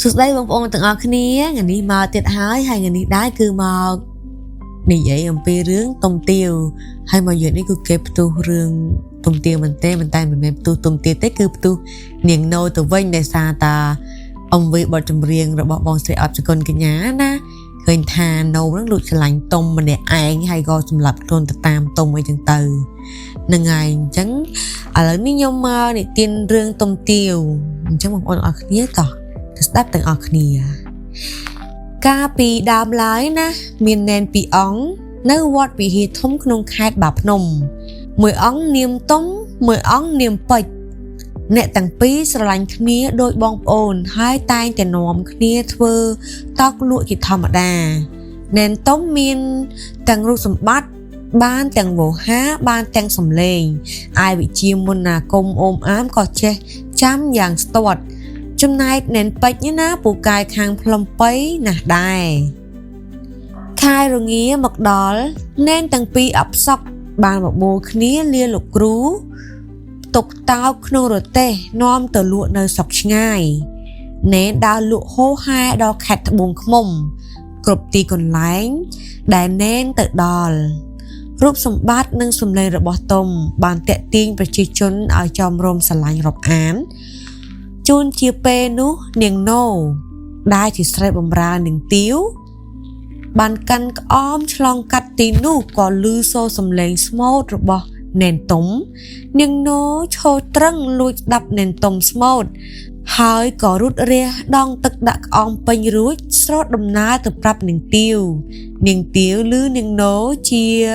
สุดได้บางองค์ต่างออกนี้งานนี้มาเตียดหายให้งานนี้ได้คือมานี่ใหญ่อำเภอเรื่องต้มเตียวให้มาอยู่นี่คือเก็บตัวเรื่องต้มเตียวมันเต้มันตายมันเป็นตัวต้มเตียวเต้คือตัวเนียงโนตัววิ่งในซาตาองวิบทจำเรียงระบบบองเสียอับสกุลกันยานะเคยทานโนนั่งหลุดฉลังต้มมันเนี่ยไอ้ให้ก็สำหรับโดนตามต้มไว้จังตือนังไงจังอะไรนี่ยมมาเนี่ยเตียนเรื่องต้มเตียวจังบางองออกนี้ต่อจะดับต่างออกนี้กาปีดามร้ายนะมีแนนปีอ๋องเนื้อวัดปีฮีทุ่มขนมคาดแบบนมมืออ๋องเนียมต้มมืออ๋องเนียมปิดเนต่างปีสลังคเนียโดยบองโอนให้ตายแต่นอมคเนียเธอตอกลวกกิธรรมดาแนนต้มมีนต่างรูสมบัติบ้านแต่งโบห้าบ้านแต่งสำเลงไอวิจิมมุนากรมโอมอ้ามก็เชจ้ำอย่างสตวดจำนายเน้นไปนี่นะปูกายคางพลมไปนะได้คายโรงเงี้ยหมกดอลเน้นตั้งปีอับซอกบางแบบโบคนี้เลียหลกรู้ตกเต้าขนมรถเต้น้อมเตลุในสอกง่ายเน้นดาวลุโฮไฮดอกแคทบงขมกรบตีก่อนไล้ได้เน้นเตดอลรูปสมบัตินึ่งสมเลยระบอบตมบานเตะติ้งประชิชนเอาจอมรมสลายรบอ้านจูนเชียเปนุเนียงโนได้ที่ใส่บำราหนึ่งติ้วบันกันอ้อมฉลองกัดตีนูก่อนลือโซสำเลงสมอดระบอเนนตมเนียงโนโชตรังลุยดับเนนตมสมอดหายก่อรุดเรียดองตึกดักออมไปรุ่ยสรดดำน้าตึกปรับหนึ่งติ้วลือเนียงโนเชีย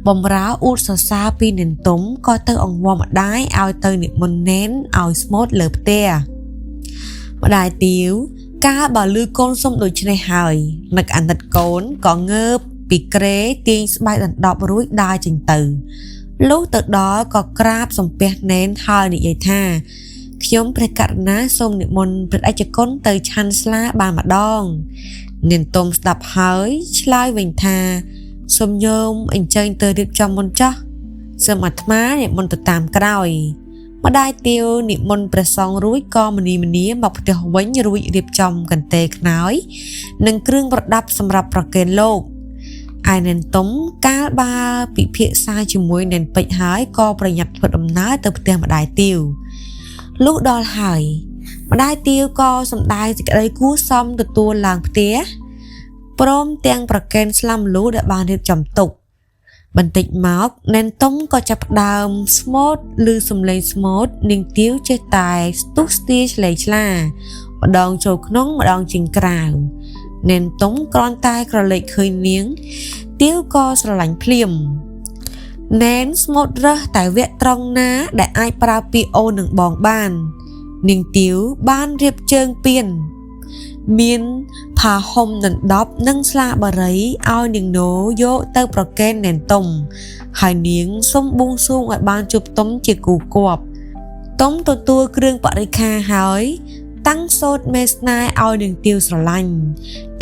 บำราอุดซาปีเนนตมก็เตอองวอมได้เอาเตอเนมนเน้นเอาสมอดเลิบเตียมาได้ติ้วกาบ่ลือโกนส้มโดยชนัยหายนักอันตัดโกนก็เงือบปีเกรตีสบายดันดอกรุ่ยได้จึงตื่นลูกตึกดอก็กราบสมเปียเน้นหายในยัยท่าขยมประกาศนะส้มเนมนเป็นไอจะก้นเตยชันสลาบานมาดองเน้นตมสดับหายชลายเวงท่าสมโยมอันเจนเตยดิบจอมมนจ้าสมัตมาเนี่ยมนตตามกล้อยมาได้เตียวนิมนต์ประซองรุ่ยก็มันนี้บอกเดี๋ยวไว้รุ่ยเรียบจอมกันเตะน้อยหนึ่งเครื่องประดับสำหรับประเกณฑ์โลกไอเน้นต้มกาบาปีเพียซาชิมวยเน้นไปหายก็ประหยัดผลอำนาจเติมเตียงมาได้เตียวลูกดอลหายมาได้เตียวก็สำได้จากอะไรกู้ซ้อมตัวหลังเตี้ยพร้อมเตียงประเกณฑ์สลัมรู้ได้บานเรียบจอมตกบันติดมาร์กเน้นต้มก็จับดาวสมอดลือสมเลสมอดนิ่งเตี้ยวเจตายตุสตีชเลยชลามาดองโจกน้องมาดองจิงกราวเน้นต้มกรอนตายกระเลยเคยเลี้ยงเตี้ยวก็สลังเพลียมเน้นสมอดระแต่เวทตรองน้าได้ไอปราปีโอหนึ่งบองบ้านนิ่งเตี้ยวบ้านเรียบเจิงเปลี่ยนมีนพาหอมนันดอบนั่งสลาบะไรเอาหนึ่งโนโยเตอร์ประเกนเนนตมหายเนียงส้มบุ้งซุ่งไอ้บานจุบต้มเจียกูกวบต้มตัวเครื่องปริคาหายตั้งโซดเมสนายเอาหนึ่งติวสลัน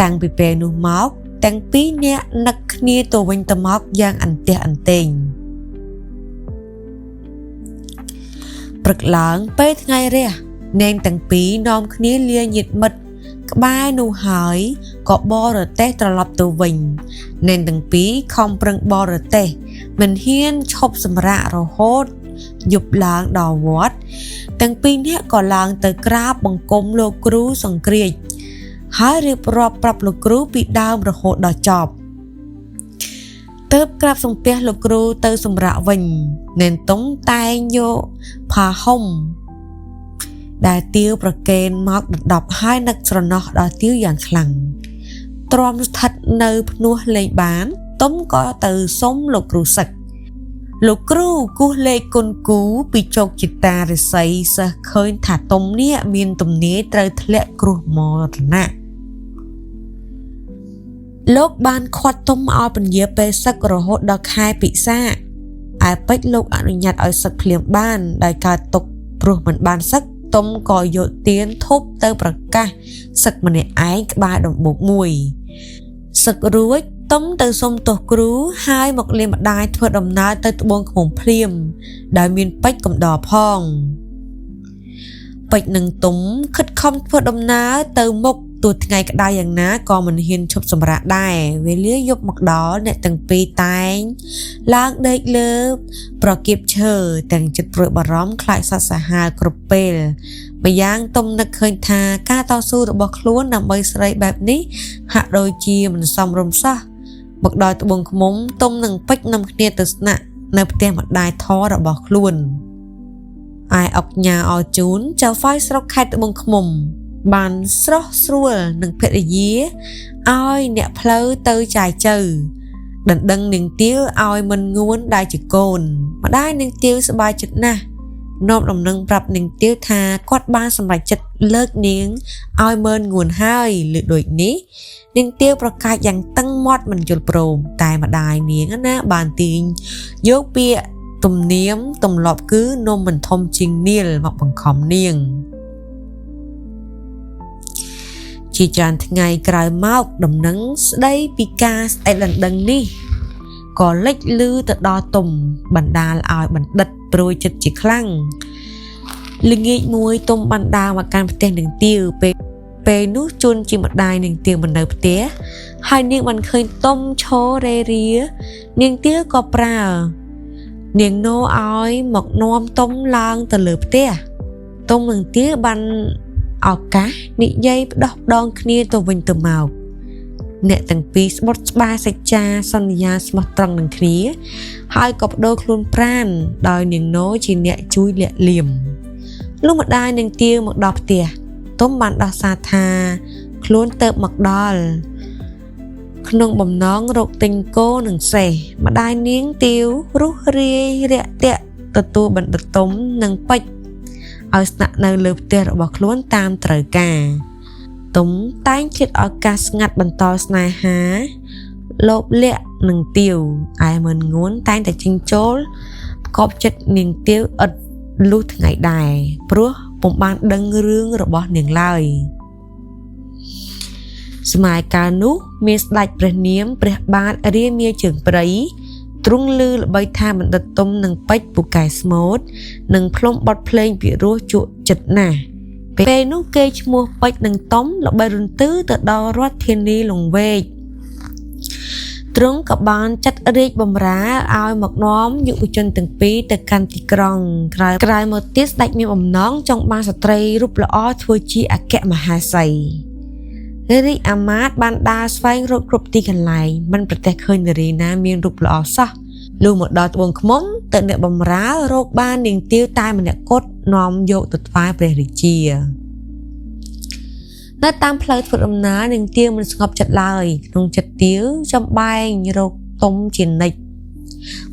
ตั้งไปเปนูมอกแต่งปีเนี่ยนักเนียตัววินตมอกอย่างอันเตะอันเต็งปรึกหลังเป๊ะไงเรียเนนตั้งปีนอมเนียเลียหยิดมัดบ้านนูหายก็บอร์เตะตลบตัววิงเน้นตั้งปีคอมปรึงบอร์เตะมันเฮียนชอบสมระโรโหดหยุบล้างดอวอดตั้งปีเนี่ยก็ล้างเตะกราบบังกลมโลกรูสังเกตหายเรียบรอบปรับโลกรูปีดาวโรโหดดอจอบเติบกราบสงเปียโลกรูเตะสมระวิงเน้นต้มตายโยพาห่มได้เตี้ยวประเกณฑ์มักดับให้นักสนอได้เตี้ยวอย่างคลังตรอมทัดในพนัวเลยบ้านต้มก็ตือส้มลูกรูสักลูกรูกูเลยกลกูปีโจกจิตตาหรือใส่สะเคยถาต้มเนี่ยมีนตุ่มนี้เตยทะเลกรูมอรณะโลกบ้านควัดต้มเอาเป็นเยอะไปสักระหดดอกคายปีซ่าไอ้เป็ดโลกอนุญาตเอาสักเพลียงบ้านได้การตกปลุกเหมือนบ้านสักต้มก่อโยเตียนทุบเตอประกาสักมันในไอ้บาดงบุกมวยสักรู้ต้มเตอส้มตกรู้หายหมกเลียมได้ทั่วดำน้าเตอตะบงของเพลียมได้มีนเป็ดกับดอพองป ពេជ្រនឹងទុំខិតខំធ្វើដំណើរទៅមុខទោះថ្ងៃក្តៅយ៉ាងណាក៏មិនហ៊ានឈប់សម្រាកដែរវេលាយប់មកដល់អ្នកទាំងពីរតែងឡើងដេកលើប្រគៀបឈើទាំងចិត្តព្រួយបារម្ភខ្លាចសត្វសាហាវគ្រប់ពេលម្យ៉ាងទុំនឹកឃើញថាការតស៊ូរបស់ខ្លួនដើម្បីស្រីបែបនេះហាក់ដូចជាមិនសមរម្យសោះមកដល់ត្បូងឃ្មុំទុំនឹងពេជ្រនាំគ្នាទៅស្នាក់នៅផ្ទះម្ដាយធររបស់ខ្លួនឯអុកញ៉ាអជូនចៅហ្វាយស្រុកខេត្តត្បូងឃ្មុំបានស្រស់ស្រួលនឹងភរិយាឲ្យអ្នកផ្លូវទៅចាយជើដណ្ដឹងនាងទាវឲ្យមិនងួនដែលជាកូនម្ដាយនាងទាវសប្បាយចិត្តណាស់នាំដំណឹងប្រាប់នាងទាវថាគាត់បានសម្រេចចិត្តលើកនាងឲ្យម៉ឺនងួនហើយលើដូចនេះនាងទាវប្រកាសយ៉ាងតឹងមាត់មិនយល់ព្រមតែម្ដាយនាងណាបានទាញយកពាក្យទំនៀមទម្លាប់គឺនំមិនធំជាងនាលមកបង្ខំនាងជាច្រើនថ្ងៃក្រោយមកដំណឹងស្ដីពីការស្អេតដណ្ដឹងនេះក៏លេចលឺទៅដល់ទុំបណ្ដាលឲ្យបណ្ឌិតព្រួយចិត្តជាខ្លាំងល្ងាចមួយទុំបានដើរមកកាន់ផ្ទះនាងទាវពេលនោះជួនជាម្ដាយនាងទាវមិននៅផ្ទះហើយនាងបានឃើញទុំឈររេរានាងទាវក៏ប្រើនាងនោឲ្យមកនាំទុំឡើងទៅលើផ្ទះទុំនឹងទាវបានឱកាសនិយាយផ្ដោះផ្ដងគ្នាទៅវិញទៅមកអ្នកទាំងពីរស្បត់ស្បាយសច្ចាសន្យាស្មោះត្រង់នឹងគ្នាហើយក៏បដូរខ្លួនប្រាណដោយនាងនោជាអ្នកជួយលាក់លៀមលុះម្ដាយនាងទាវមកដល់ផ្ទះទុំបានដោះសារថាខ្លួនទៅមកដល់ក្នុងបំណងរកទិញគោនិងសេះម្ដាយនាងទាវរុះរាយរាក់ទាក់ទទួលបណ្ឌិតទុំនិងពេជ្រឲ្យស្នាក់នៅលើផ្ទះរបស់ខ្លួនតាមត្រូវការទុំតែងគិតឱកាសស្ងាត់បន្តស្នេហាលោបលាក់នឹងទាវឯមិនងួនតែងតែចិញ្ចូលប្រកបចិត្តនាងទាវឥតលុះថ្ងៃដែរព្រោះពុំបានដឹងរឿងរបស់នាងឡើយសម័យកាលនោះមានស្ដេចព្រះនាមព្រះបាទរាមាជើងព្រៃទ្រង់ឮល្បីថាបណ្ឌិតទុំនិងពេជ្រពូកែស្មូតនិងផ្លុំបទភ្លេងពិរោះជក់ចិត្តណាស់ពេលនោះគេឈ្មោះពេជ្រនិងទុំល្បីរន្ទឺទៅដល់រដ្ឋធានីលង្វែកទ្រង់ក៏បានចាត់រាជបម្រើឲ្យមកនាំយុវជនទាំងពីរទៅកាន់ទីក្រុងក្រោយមកទៀតស្ដេចមានបំណងចង់បានស្ត្រីរូបល្អធ្វើជាអគ្គមហេសីរាជអាមាត្យបានដើរស្វែងរកគ្រប់ទីកន្លែងមិនប្រទះឃើញនារីណាមានរូបល្អសោះលុះមកដល់ត្បូងឃ្មុំទៅអ្នកបម្រើរកបាននាងទាវតែម្នាក់គត់នាំយកទៅថ្វាយព្រះរាជានៅតាមផ្លូវធ្វើដំណើរនាងទាវមិនស្ងប់ចិត្តឡើយក្នុងចិត្តទាវចំបែងរកទុំជានិច្ច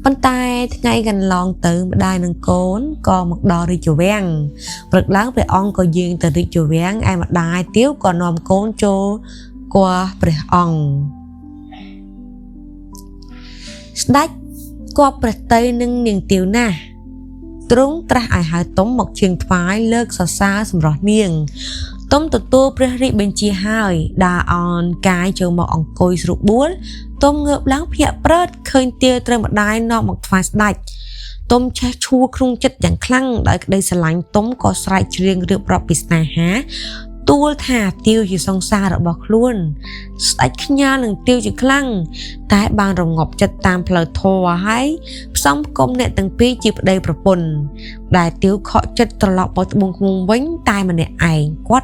ប៉ុន្តែថ្ងៃកន្លងទៅម្ដាយនិងកូនក៏មកដល់រាជវាំងព្រឹកឡើងព្រះអង្គក៏យាងទៅរាជវាំងឯម្ដាយទាវក៏នាំកូនចូលគួរព្រះអង្គស្ដេចគប់ព្រះតីនឹងនាងទាវណាស់ទ្រង់ត្រាស់ឲ្យហៅទុំមកជើងថ្វាយលើកសរសើរសម្រស់នាងទុំទទួលព្រះរាជបញ្ជាហើយដើរអនកាយចូលមកអង្គុយស្រួលបួលទុំងើបឡើងភ្ញាក់ព្រឺតឃើញទាវត្រូវម្ដាយនាំមកថ្វាយស្ដេចទុំឆេះឈួរក្នុងចិត្តយ៉ាងខ្លាំងដោយក្តីស្រឡាញ់ទុំក៏ស្រែកច្រៀងរៀបរាប់ពីស្នេហាទួលថាទាវជាសង្សាររបស់ខ្លួនស្ដេចខ្ញាល់នឹងទាវជាខ្លាំងតែបានរងាប់ចិត្តតាមផ្លូវធម៌ហើយផ្សំផ្គុំអ្នកទាំងពីរជាប្តីប្រពន្ធដែលទាវខកចិត្តត្រឡប់មកត្បូងឃ្មុំវិញតែម្នាក់ឯងគា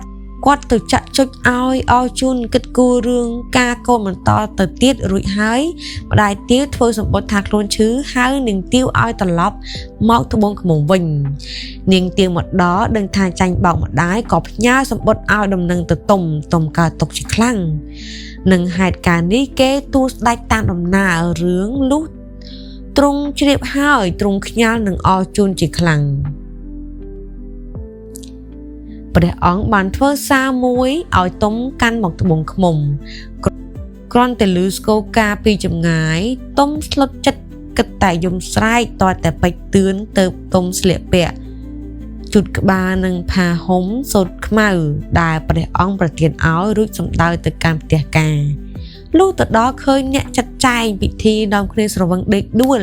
ត់ទៅចាក់ចុចឲ្យអរជូនគិតគូររឿងការកូនបន្តទៅទៀតរួចហើយម្ដាយទាវធ្វើសម្បត្តិថាខ្លួនឈឺហើយនឹងទាវឲ្យត្រឡប់មកត្បូងឃ្មុំវិញនាងទាវមកដល់ដឹងថាចាញ់បោកម្ដាយក៏ផ្ញើសម្បត្តិឲ្យដំណឹងទៅទុំកើតទុកជាខ្លាំងនឹងហេតុការណ៍នេះគេទូលស្ដេចតាមដំណើររឿងលុះទ្រង់ជ្រាបហើយទ្រង់ខ្ញាល់នឹងអរជូនជាខ្លាំងព្រះអង្គបានធ្វើសារមួយឲ្យទុំកាន់មកត្បូងឃ្មុំគ្រាន់តែឮស្គរការពីចម្ងាយទុំស្លុតចិត្តគិតតែយំស្រែកតតែពេជ្រទឿនទៅទុំស្លៀកពាក់ជូតក្បាលនិងផាហុំសូត្រខ្មៅដែលព្រះអង្គប្រទានឲ្យរួចសម្ដៅទៅកាន់ផ្ទះការលុះទៅដល់ឃើញអ្នកចាត់ចែងពិធីនាំគ្នាស្រវឹងដេកដួល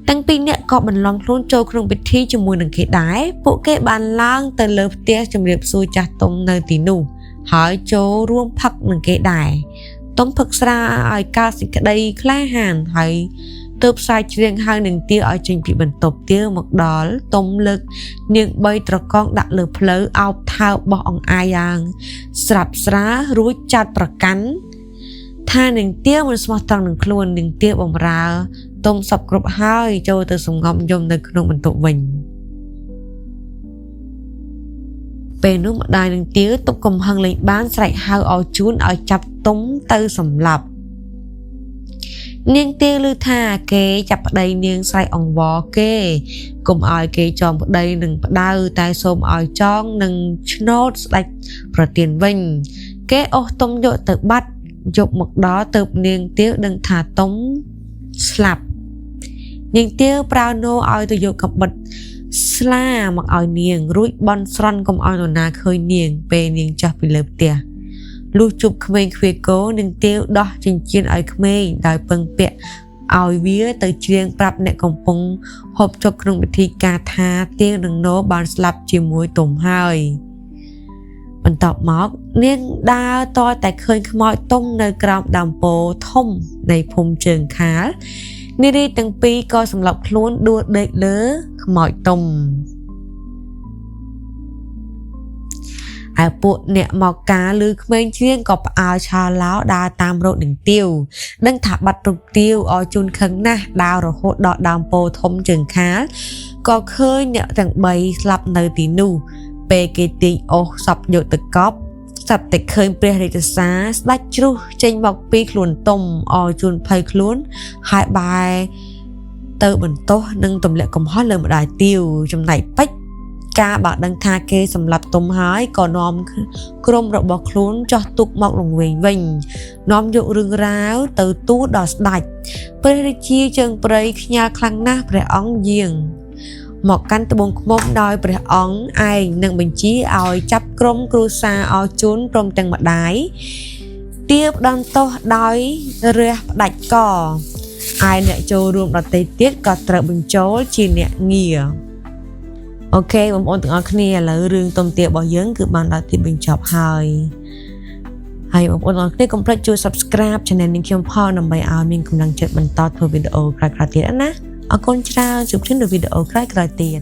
តាំងពីអ្នកក៏បន្លំខ្លួនចូលក្នុងពិធីជាមួយនឹងគេដែរពួកគេបានឡើងទៅលើផ្ទះជំរាបសួរចាស់ទុំនៅទីនោះហើយចូលរួមផឹកនឹងគេដែរទុំផឹកស្រាឲ្យកើតសេចក្តីក្លាហានហើយទើបផ្សាយច្រៀងហៅនឹងទាឲ្យចេញពីបន្ទប់ទាមកដល់ទុំលើកនាង3ត្រកងដាក់លើផ្លូវអោបថើបបោះអង្អាយយ៉ាងស្រាប់ស្រារួចចាត់ប្រកាន់ថានឹងទាមិនស្មោះត្រង់នឹងខ្លួននឹងទាបំរើទុំសពគ្រប់ហើយចូលទៅសង្ងំយំនៅក្នុងបន្ទប់វិញពេលនោះម្ដាយនឹងទាទុកកំហឹងលេងបានស្រែកហៅឲ្យជួនឲ្យចាប់ទុំទៅសម្លាប់នាងទាឮថាគេចាប់ប្តីនាងស្រែកអង្វរគេកុំឲ្យគេចងប្តីនឹងផ្ដៅតែសូមឲ្យចងនឹងឆ្នោតស្ដេចប្រទានវិញគេអស់ទុំយកទៅបាត់យកមកដល់ទៅនាងទាដឹងថាទុំស្លាប់នាងទាប្រើនោឲ្យទៅយកកាំបិតស្លាមកឲ្យនាងរួចបន់ស្រន់កុំឲ្យនរណាឃើញនាងពេលនាងចាស់ពីលើផ្ទះលុះជប់ក្មេងឃ្វាគោនឹងទាវដោះចិញ្ចៀនឲ្យក្មេងដោយពឹងពាក់ឲ្យវាទៅច្រៀងប្រាប់អ្នកកំពុងហូបចុកក្នុងពិធីការថាទាវនឹងណូបានស្លាប់ជាមួយទុំហើយបន្ទាប់មកនាងដើរតតែឃើញខ្មោចទុំនៅក្រោមដើមពោធិធំនៃភូមិជើងខាលនារីទាំងពីរក៏សម្លាប់ខ្លួនដួលដេកលើខ្មោចទុំឯពួកអ្នកមកការឮក្មេងច្រៀងក៏ផ្អើលឆោឡោដើរតាមរកនឹងទាវដឹងថាបាត់រូបទាវឲ្យជូនខឹងណាស់ដើររហូតដល់ដើមពោធំជើងខាលក៏ឃើញអ្នកទាំង3ស្លាប់នៅទីនោះពេលគេទាញអស់សពយកទៅកប់ស្រាប់តែឃើញព្រះរាជសារស្ដេចជ្រុះចេញមកពីខ្លួនទុំឲ្យជូនភ័យខ្លួនហើយបែរទៅបន្ទោសនឹងទម្លាក់កំហុសលើម្ដាយទាវចំណែកពេជ្រការបើដឹងថាគេសម្លាប់ទុំហើយក៏នាំក្រុមរបស់ខ្លួនចោះទុកមកលង្វែងវិញនាំយករឿងរ៉ាវទៅទូលដល់ស្ដេចព្រះរាជាជើងព្រៃខ្ញាល់ខ្លាំងណាស់ព្រះអង្គយាងមកកាន់ត្បូងឃ្មុំដោយព្រះអង្គឯងនឹងបញ្ជាឲ្យចាប់ក្រុមគ្រួសារឲ្យជូនព្រមទាំងម្ដាយទាបដំទោសដោយរះផ្ដាច់កឯអ្នកចូលរួមដទៃទៀតក៏ត្រូវបញ្ចូលជាអ្នកងារអូខេបងប្អូនទាំងអស់គ្នាឥឡូវរឿងទុំទារបស់យើងគឺបានដល់ទីបញ្ចប់ហើយបងប្អូនទាំងអស់គ្នាកុំភ្លេចជួយ Subscribe Channel នេះខ្ញុំផងដើម្បីឲ្យមានកម្លាំងចិត្តបន្តធ្វើវីដេអូក្រោយៗទៀតណាអរគុណច្រើនជួបគ្នានៅវីដេអូក្រោយៗទៀត